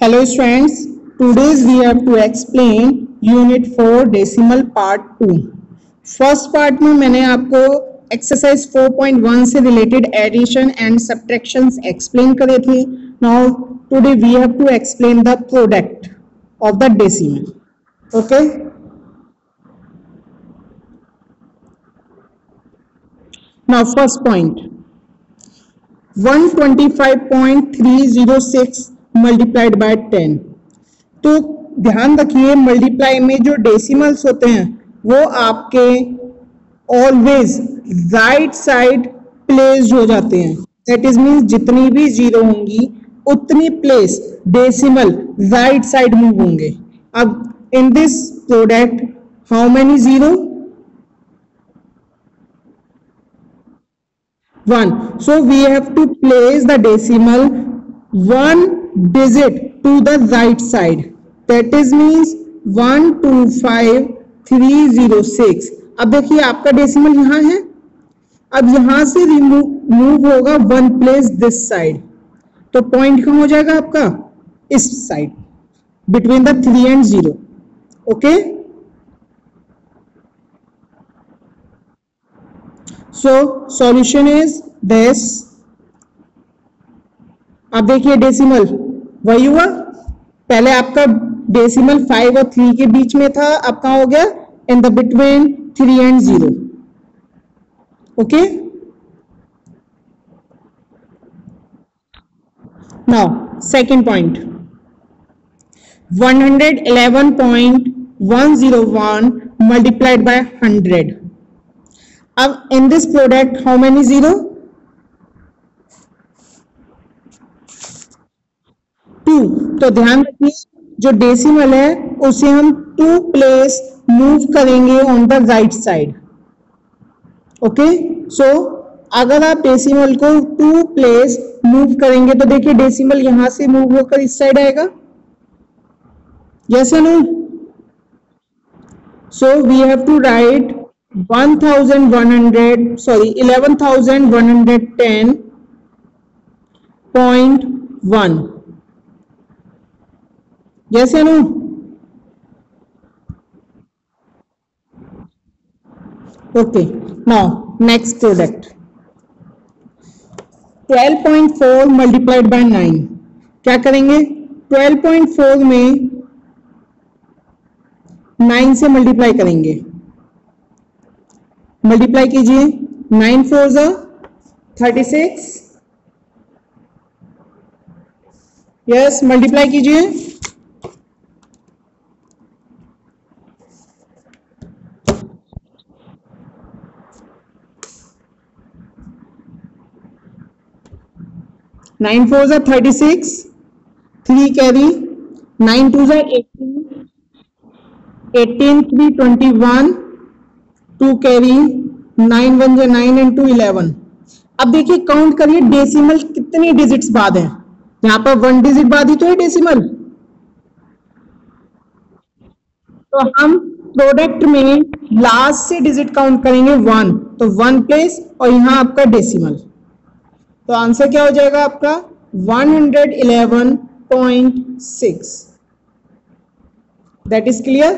Hello students, today's we have to explain unit 4 decimal part 2. First part में मैंने आपको exercise 4.1 से related addition and subtractions explain करे थे. Now today we have to explain the product of the decimal. Okay, now first point 125.306 multiplied by 10. तो ध्यान रखिए multiply में जो डेसिमल्स होते हैं वो आपके ऑलवेज राइट साइड प्लेस हो जाते हैं. दैट इज मीन्स जितनी भी जीरो होंगी उतनी place decimal right side move होंगे. अब in this product how many zero? 1. So we have to place the decimal one digit to the right side. That is means 125,306. अब देखिए आपका decimal यहाँ है. अब यहां से मूव होगा वन प्लेस दिस साइड. तो पॉइंट कहाँ हो जाएगा आपका? इस side between the 3 and 0. Okay, so solution is this. अब देखिए डेसिमल वही हुआ, पहले आपका डेसिमल 5 और 3 के बीच में था, अब कहाँ हो गया? In the between 3 and 0. Okay, now second point 111.101 multiplied by 100. अब in this product how many zero? 2. तो ध्यान रखिए जो डेसिमल है उसे हम 2 प्लेस मूव करेंगे on the right side. Okay, so अगर आप डेसिमल को 2 प्लेस मूव करेंगे तो देखिए डेसिमल यहां से मूव होकर इस साइड आएगा. यस या no? So we have to write 1110.1. yes or no? Okay, now next product 12.4 multiplied by 9. क्या करेंगे? 12.4 में 9 से मल्टीप्लाई करेंगे. मल्टीप्लाई कीजिए. 9 4 जा 36. यस, मल्टीप्लाई कीजिए. नाइन 4 जा 36, 3 कैरी, 9 2 जा 18, 18 3 21, 2 कैरी, 9 1 जा 9 and 2 11. अब देखिए काउंट करिए डेसिमल कितनी डिजिट्स बाद है. यहां पर 1 डिजिट बाद ही तो है डेसिमल. तो हम प्रोडक्ट में लास्ट से डिजिट काउंट करेंगे 1. तो 1 प्लेस और यहां आपका डेसिमल. तो आंसर क्या हो जाएगा आपका? 111.6. That is clear?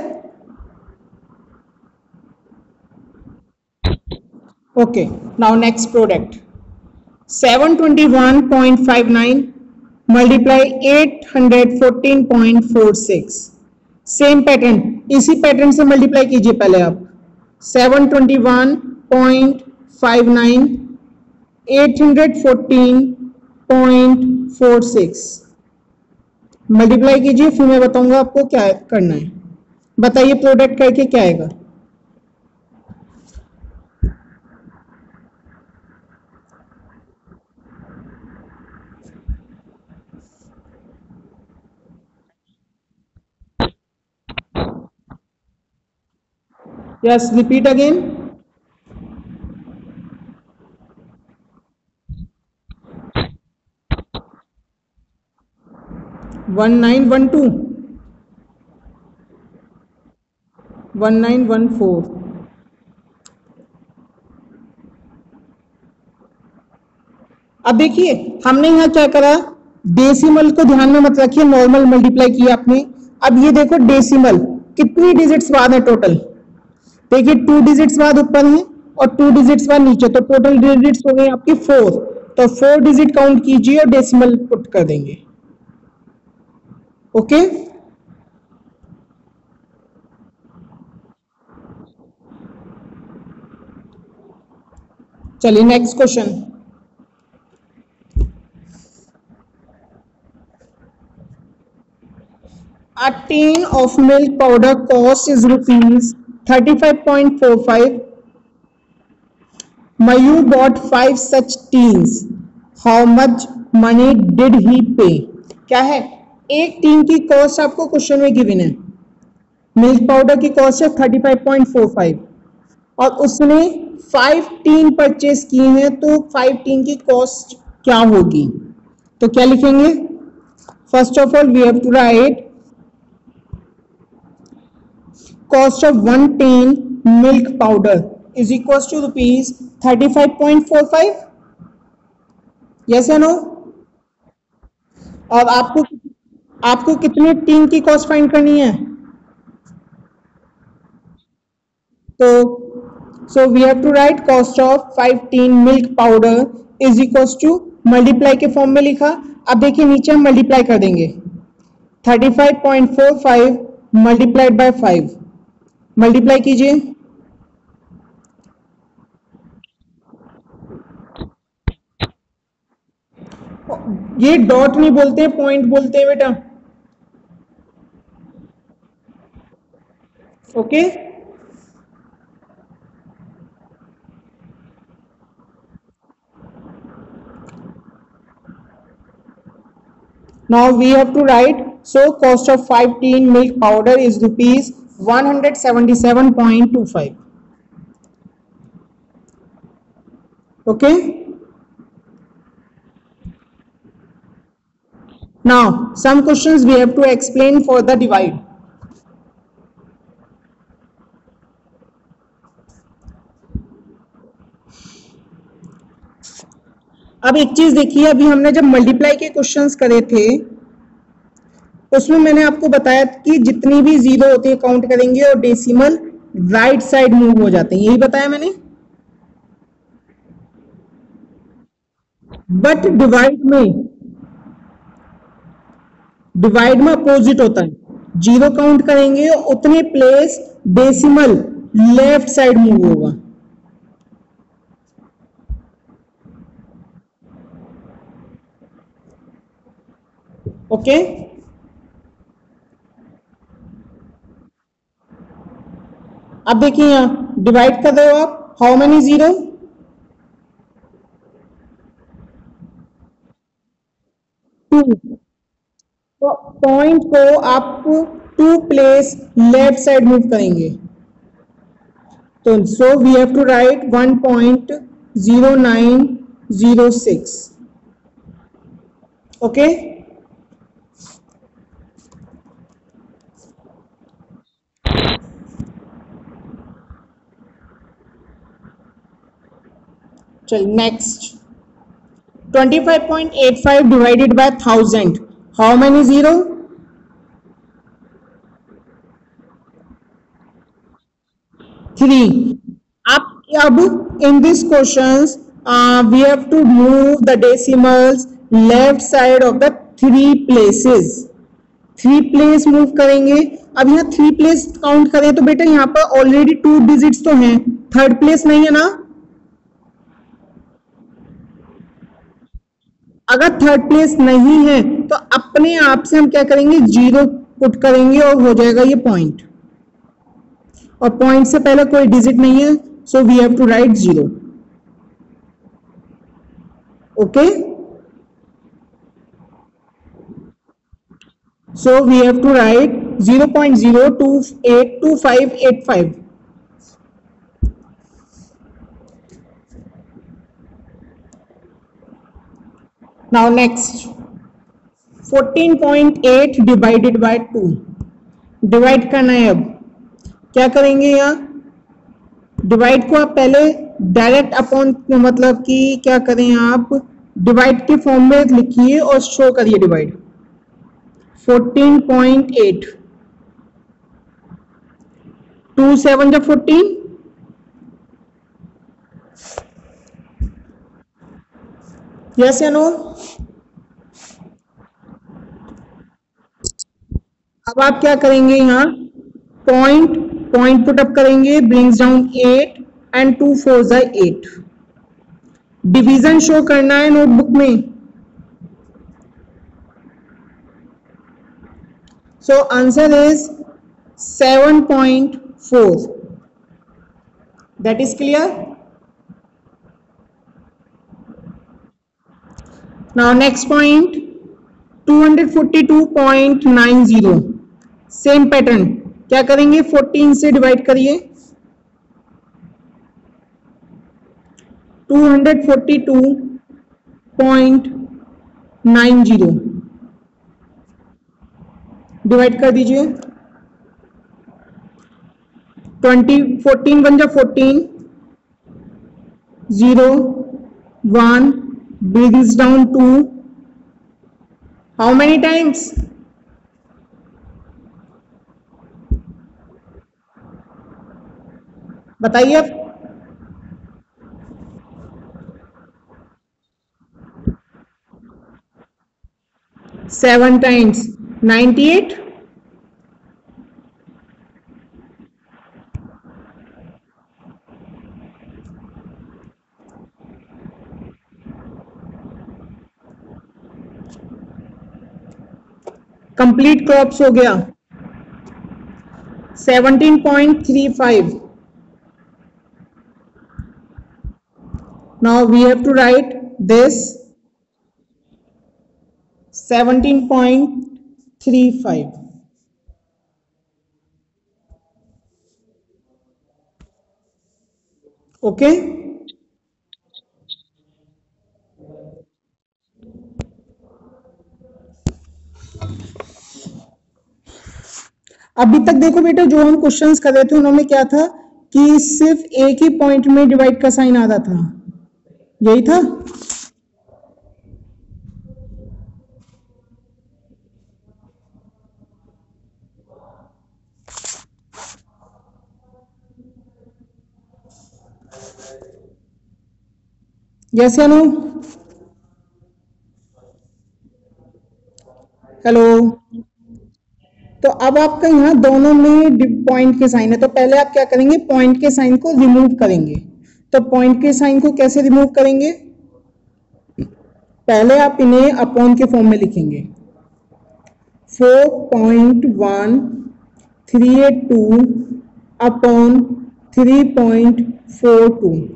Okay, now next product 721.59 multiply 814.46. Same pattern, इसी पैटर्न से मल्टीप्लाई कीजिए. पहले आप 721.59 814.46 मल्टीप्लाई कीजिए. फिर मैं बताऊंगा आपको क्या करना है. बताइए प्रोडक्ट करके क्या आएगा? Yes, repeat again. वन 1914. अब देखिए हमने यहां क्या करा, डेसिमल को ध्यान में मत रखिए, नॉर्मल मल्टीप्लाई किया आपने। अब ये देखो डेसिमल कितनी डिजिट्स बाद है टोटल, देखिए 2 डिजिट्स बाद ऊपर है और 2 डिजिट्स बाद नीचे, तो टोटल डिजिट्स हो गई आपकी 4। तो 4 डिजिट काउंट कीजिए और डेसिमल पुट कर देंगे। ओके, चलिए next question. A tin of milk powder cost is rupees 35.45. Mayu bought 5 such tins. How much money did he pay? क्या है, एक टीन की कॉस्ट आपको क्वेश्चन में गिवन है। मिल्क पाउडर की कॉस्ट है 35.45 और उसने 5 टीन परचेस की है, तो 5 टीन की कॉस्ट क्या होगी? तो क्या लिखेंगे? First of all we have to write cost of 1 tin milk powder is equals to rupees 35.45. yes or no? और आपको कितने टीन की कॉस्ट फाइंड करनी है? तो so we have to write cost of 5 tin milk powder is equals to, multiply के form में लिखा। अब देखिए नीचे हम मल्टीप्लाई कर देंगे, 35.45 मल्टीप्लाइड बाय 5, मल्टीप्लाई कीजिए। ये डॉट नहीं बोलते, पॉइंट बोलते हैं बेटा। Okay, now we have to write, so cost of 5 tin milk powder is rupees 177.25. okay, now some questions we have to explain for the divide. अब एक चीज देखिए, अभी हमने जब मल्टीप्लाई के क्वेश्चंस करे थे उसमें मैंने आपको बताया कि जितनी भी जीरो होती है काउंट करेंगे और डेसिमल राइट साइड मूव हो जाते हैं, यही बताया मैंने। बट डिवाइड में अपोजिट होता है, जीरो काउंट करेंगे और उतने place decimal left side move होगा। ओके, अब देखिए यहां डिवाइड कर रहे हो आप, हाउ मेनी जीरो? 2। तो पॉइंट को आप 2 प्लेस लेफ्ट साइड मूव करेंगे, तो so we have to write 1.0906। Okay, चल next, 25.85 divided by 1000, how many zero? 3। अब in this questions we have to move the decimals left side of the 3 places, 3 place move करेंगे। अब यहाँ 3 place count करें तो बेटा यहाँ पर ऑलरेडी 2 डिजिट्स तो हैं, थर्ड प्लेस नहीं है ना। अगर थर्ड प्लेस नहीं है तो अपने आप से हम क्या करेंगे, जीरो पुट करेंगे और हो जाएगा ये पॉइंट, और पॉइंट से पहले कोई डिजिट नहीं है, so we have to write 0। Okay, so we have to write 0.0282585। Now next, 14.8 divided by 2, divide करना है। अब क्या करेंगे, यहाँ डिवाइड को आप पहले डायरेक्ट अपॉन, मतलब कि क्या करें आप, डिवाइड के फॉर्म में लिखिए और शो करिए डिवाइड। 14.8, 2 7 जब 14, यस या नो? अब आप क्या करेंगे, यहाँ पॉइंट पॉइंट पुट अप करेंगे, brings down 8 and 2 4 8। Division show करना है नोटबुक में। So answer is 7.4। That is clear? Now next point 242.90। Same pattern, क्या करेंगे, 14 से डिवाइड करिए। 242.90 डिवाइड कर दीजिए। 14 बन जा 14, 0 1 brings down 2, how many times? बताइए आप। 7 times 98। कंप्लीट क्रॉप्स हो गया। 17.35। now we have to write this 17.35। Okay, अभी तक देखो बेटा, जो हम क्वेश्चंस कर रहे थे उन्होंने क्या था कि सिर्फ एक ही पॉइंट में डिवाइड का साइन आता था, यही था। यस या नो? हेलो। तो अब आपका यहाँ दोनों में पॉइंट के साइन है, तो पहले आप क्या करेंगे, पॉइंट के साइन को रिमूव करेंगे। तो पॉइंट के साइन को कैसे रिमूव करेंगे, पहले आप इन्हें अपॉन के फॉर्म में लिखेंगे। 4.1382 अपॉन 3.42।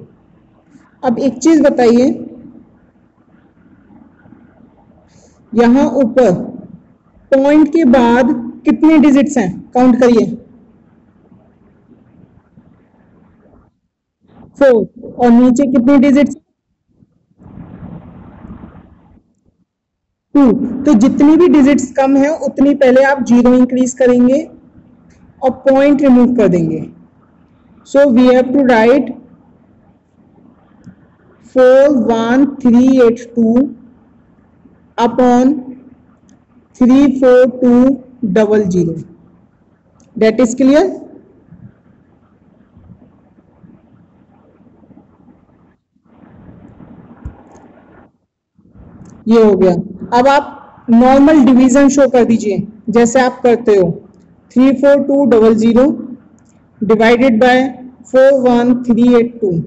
अब एक चीज बताइए, यहां ऊपर पॉइंट के बाद कितने डिजिट्स हैं, काउंट करिए। 4। और नीचे कितने डिजिट्स? 2। तो जितनी भी डिजिट्स कम है उतनी पहले आप जीरो इंक्रीज करेंगे और पॉइंट रिमूव कर देंगे। So we have to write 41382 upon 34200। That is clear? ये हो गया। अब आप नॉर्मल डिवीजन शो कर दीजिए जैसे आप करते हो। 34200 डिवाइडेड बाय 41382।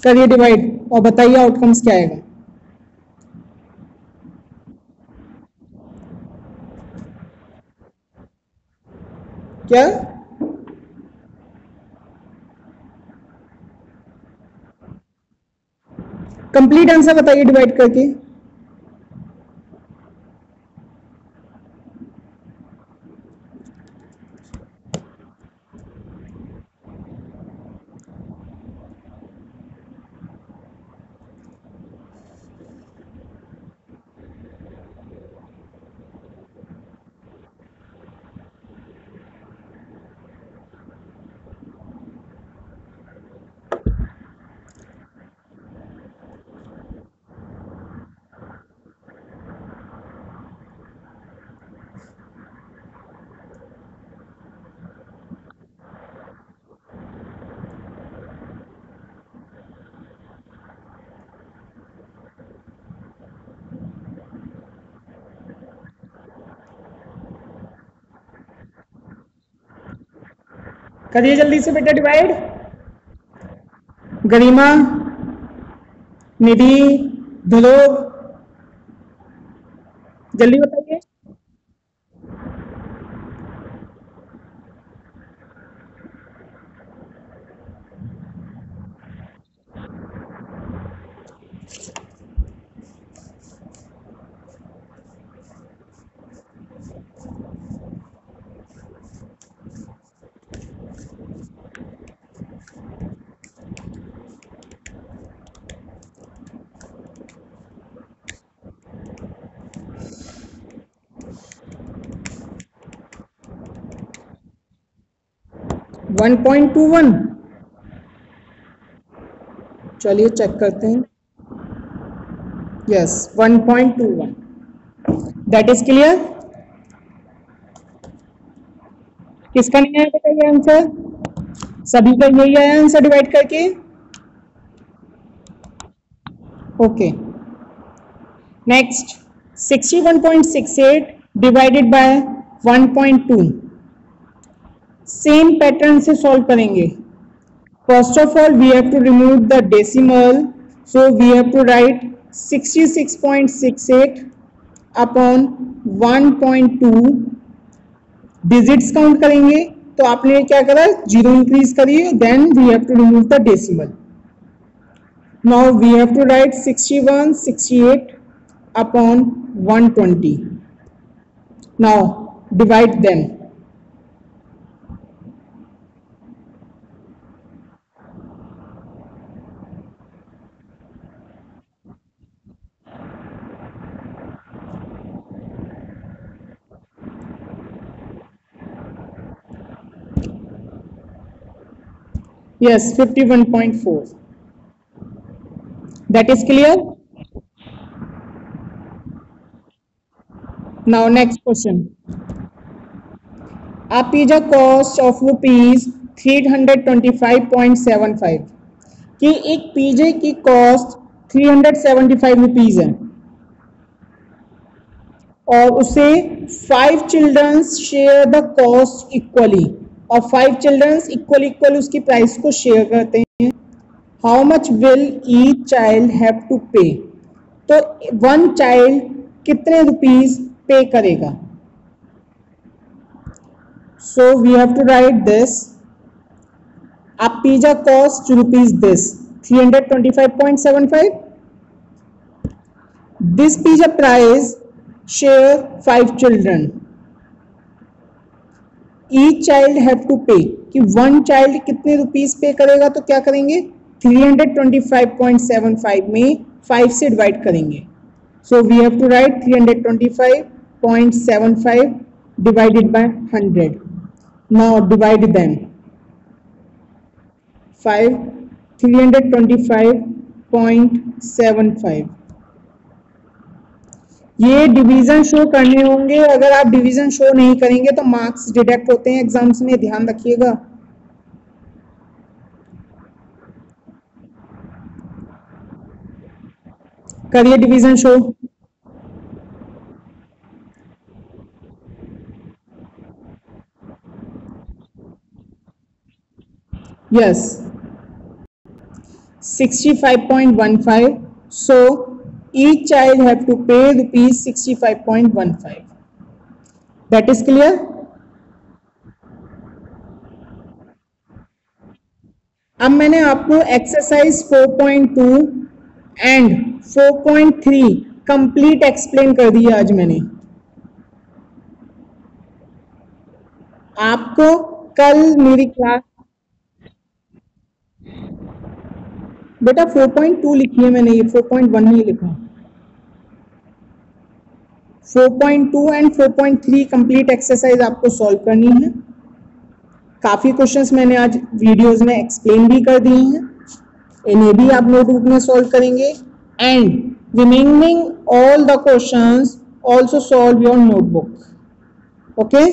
करिए डिवाइड और बताइए आउटकम्स क्या आएगा। क्या? कंप्लीट आंसर बताइए डिवाइड करके। करिए जल्दी से बेटा डिवाइड। गरिमा, निधि, ध्रुव, जल्दी बताइए। वन 1.21, चलिए चेक करते हैं। Yes 1.21, that is clear. किसका नहीं आया बताइए आंसर? सभी का यही आया आंसर डिवाइड करके। Okay, next 61.68 divided by 1.2, same pattern से सॉल्व करेंगे। First of all we have to remove the decimal, so we have to write 66.68 upon 1.2। Digits count करेंगे तो आपने क्या करा, जीरो इंक्रीज करिए, then we have to remove the decimal. Now we have to right 6168 upon 120। Now divide them. Yes, 51.4. That is clear. Now next question. A pizza cost of rupees 325.75 कि एक पिज्जे की cost 375 rupees है और उसे 5 childrens share the cost equally, और 5 childrens equal उसकी price को share करते हैं। How much will each child have to pay, तो वन चाइल्ड कितने रुपीज पे करेगा। So we have to write this. A pizza cost rupees this 325.75. This pizza price share 5 children. Each child have to pay कि one child कितने rupees पे करेगा, तो क्या करेंगे 325.75 में 5 से डिवाइड करेंगे। So we have to write 325.75 divided by 100। Now divide them. 325.75, ये डिवीजन शो करने होंगे। अगर आप डिवीजन शो नहीं करेंगे तो मार्क्स डिडक्ट होते हैं एग्जाम्स में, ध्यान रखिएगा। करिए division show. Yes 65.15, so each child have to pay rupees 65.15. That is clear. अब मैंने आपको एक्सरसाइज 4.2 एंड 4.3 कंप्लीट एक्सप्लेन कर दिया आज मैंने आपको। कल मेरी क्लास बेटा 4.2 लिखी है मैंने, ये 4.1 नहीं लिखा। 4.2 एंड 4.3 कंप्लीट एक्सरसाइज आपको सॉल्व करनी है। काफी क्वेश्चंस मैंने आज वीडियोस में एक्सप्लेन भी कर दिए हैं, इन्हें भी आप नोटबुक में सॉल्व करेंगे and remaining all the questions also solve your notebook. Okay.